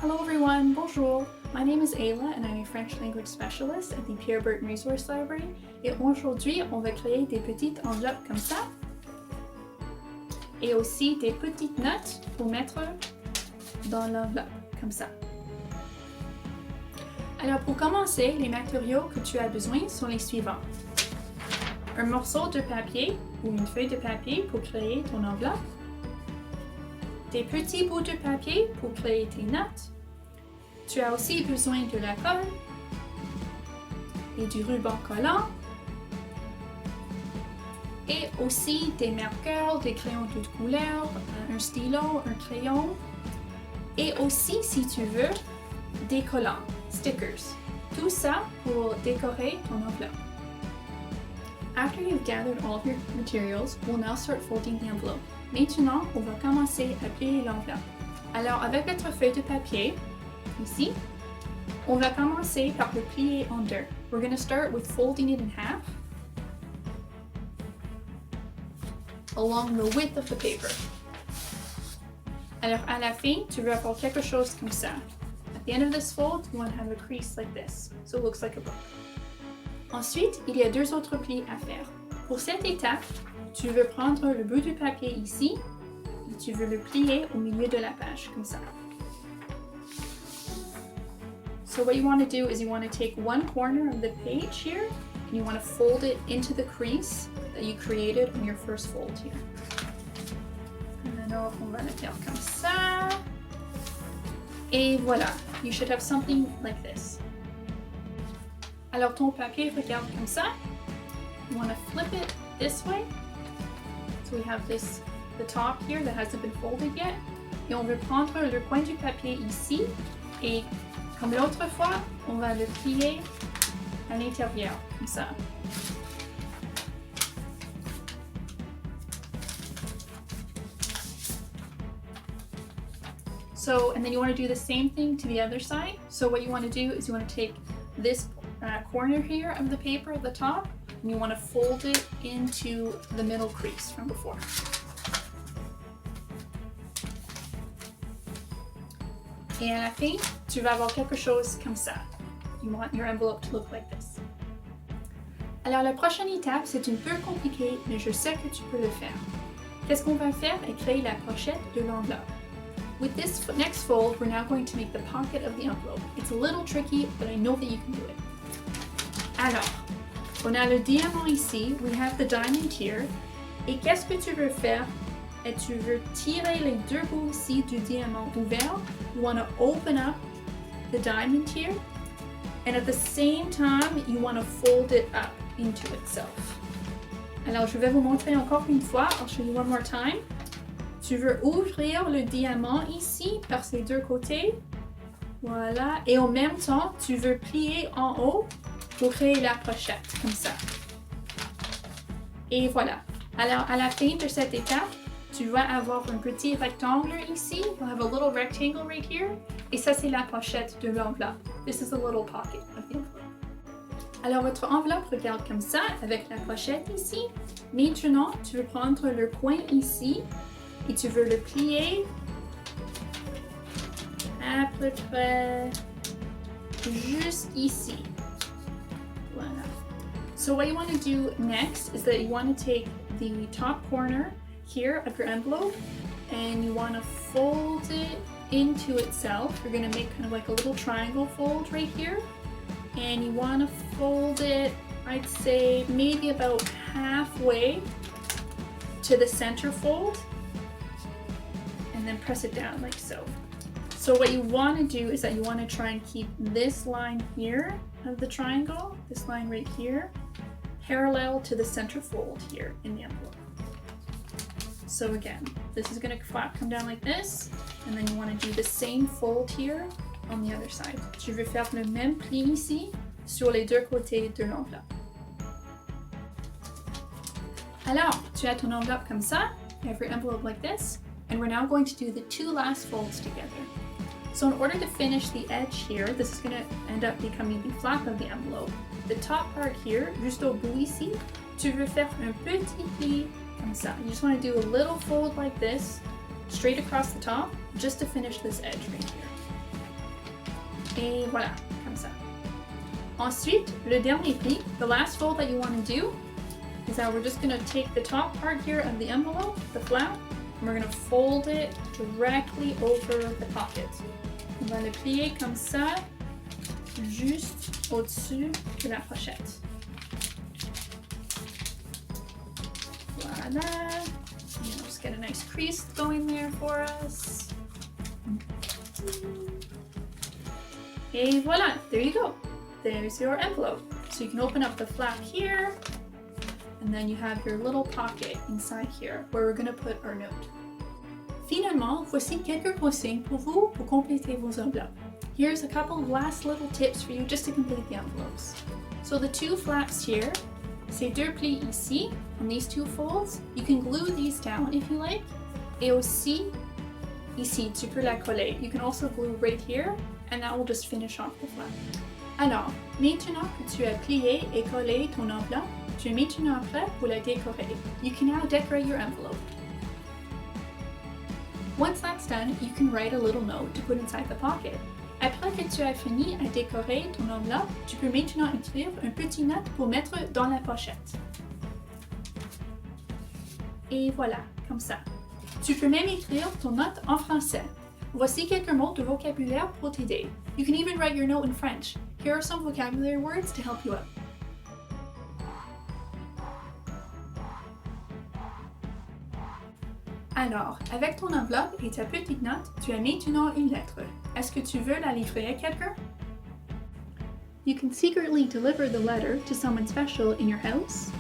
Hello everyone, bonjour. My name is Ayla and I'm a French language specialist at the Pierre Burton Resource Library. Et aujourd'hui, on va créer des petites enveloppes comme ça. Et aussi des petites notes pour mettre dans l'enveloppe, comme ça. Alors pour commencer, les matériaux que tu as besoin sont les suivants. Un morceau de papier ou une feuille de papier pour créer ton enveloppe. Des petits bouts de papier pour créer tes notes. Tu as aussi besoin de la colle et du ruban collant. Et aussi des marqueurs, des crayons de toutes couleurs, un stylo, un crayon. Et aussi, si tu veux, des collants, stickers. Tout ça pour décorer ton enveloppe. After you've gathered all of your materials, we'll now start folding the envelope. Maintenant, on va commencer à plier l'enveloppe. Alors, avec votre feuille de papier, ici, on va commencer par le plier en deux. We're going to start with folding it in half along the width of the paper. Alors, à la fin, tu veux avoir quelque chose comme ça. At the end of this fold, you want to have a crease like this, so it looks like a book. Ensuite, il y a deux autres plis à faire. Pour cette étape, tu veux prendre le bout du papier ici et tu veux le plier au milieu de la page, comme ça. So what you want to do is you want to take one corner of the page here and you want to fold it into the crease that you created on your first fold here. Alors, on va le faire comme ça. Et voilà, you should have something like this. Alors, ton papier regarde comme ça. You want to flip it this way. So we have this, the top here that hasn't been folded yet. Et on veut prendre le coin du papier ici. Et comme l'autre fois, on va le plier à l'intérieur, comme ça. So, and then you want to do the same thing to the other side. So what you want to do is you want to take this corner here of the paper at the top, and you want to fold it into the middle crease from before. Et à la fin, tu vas avoir quelque chose comme ça. You want your envelope to look like this. Alors la prochaine étape, c'est un peu compliqué, mais je sais que tu peux le faire. Qu'est-ce qu'on va faire est créer la pochette de l'enveloppe. With this next fold, we're now going to make the pocket of the envelope. It's a little tricky, but I know that you can do it. Alors, on a le diamant ici, we have the diamond here. Et qu'est-ce que tu veux faire? Et tu veux tirer les deux bouts ici du diamant ouvert. You want to open up the diamond here. And at the same time, you want to fold it up into itself. Alors, je vais vous montrer encore une fois. I'll show you one more time. Tu veux ouvrir le diamant ici par ces deux côtés. Voilà. Et en même temps, tu veux plier en haut pour créer la pochette, comme ça. Et voilà. Alors, à la fin de cette étape, tu vas avoir un petit rectangle ici. You'll have a little rectangle right here. Et ça, c'est la pochette de l'enveloppe. This is a little pocket of the envelope. Alors, votre enveloppe regarde comme ça, avec la pochette ici. Maintenant, tu veux prendre le coin ici et tu veux le plier à peu près juste ici. Voilà. So what you want to do next is that you want to take the top corner here of your envelope and you want to fold it into itself. You're going to make kind of like a little triangle fold right here. And you want to fold it, I'd say maybe about halfway to the center fold. And then press it down like so. So what you want to do is that you want to try and keep this line here of the triangle, this line right here, parallel to the center fold here in the envelope. So again, this is going to come down like this, and then you want to do the same fold here on the other side. Tu veux faire le même pli ici sur les deux côtés de l'enveloppe. Alors, tu as ton enveloppe comme ça, you have your envelope like this, and we're now going to do the two last folds together. So in order to finish the edge here, this is going to end up becoming the flap of the envelope. The top part here, juste au bout ici, tu veux faire un petit pli comme ça. You just want to do a little fold like this, straight across the top, just to finish this edge right here. Et voilà, comme ça. Ensuite, le dernier pli, the last fold that you want to do is that we're just going to take the top part here of the envelope, the flap, and we're going to fold it directly over the pocket. On va le plier comme ça, juste au-dessus de la pochette. Voilà. And just get a nice crease going there for us. Et voilà, there you go. There's your envelope. So you can open up the flap here, and then you have your little pocket inside here where we're going to put our note. Finalement, voici quelques consignes pour vous pour compléter vos enveloppes. Here's a couple of last little tips for you just to complete the envelopes. So the two flaps here, ces deux plis ici, on these two folds, you can glue these down if you like. Et aussi, ici, tu peux la coller. You can also glue right here, and that will just finish off the flap. Alors, maintenant que tu as plié et collé ton enveloppe, tu es maintenant prêt pour la décorer. You can now decorate your envelope. Once that's done, you can write a little note to put inside the pocket. Après que tu as fini à décorer ton enveloppe, tu peux maintenant écrire un petit note pour mettre dans la pochette. Et voilà, comme ça. Tu peux même écrire ton note en français. Voici quelques mots de vocabulaire pour t'aider. You can even write your note in French. Here are some vocabulary words to help you out. Alors, avec ton enveloppe et ta petite note, tu as maintenant une lettre. Est-ce que tu veux la livrer à quelqu'un? You can secretly deliver the letter to someone special in your house.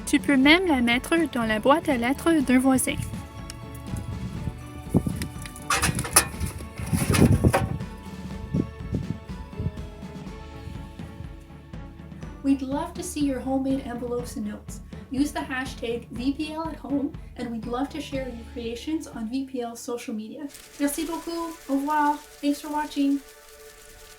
Tu peux même la mettre dans la boîte à lettres d'un voisin. We'd love to see your homemade envelopes and notes. Use the hashtag VPL at home, and we'd love to share your creations on VPL's social media. Merci beaucoup. Au revoir. Thanks for watching.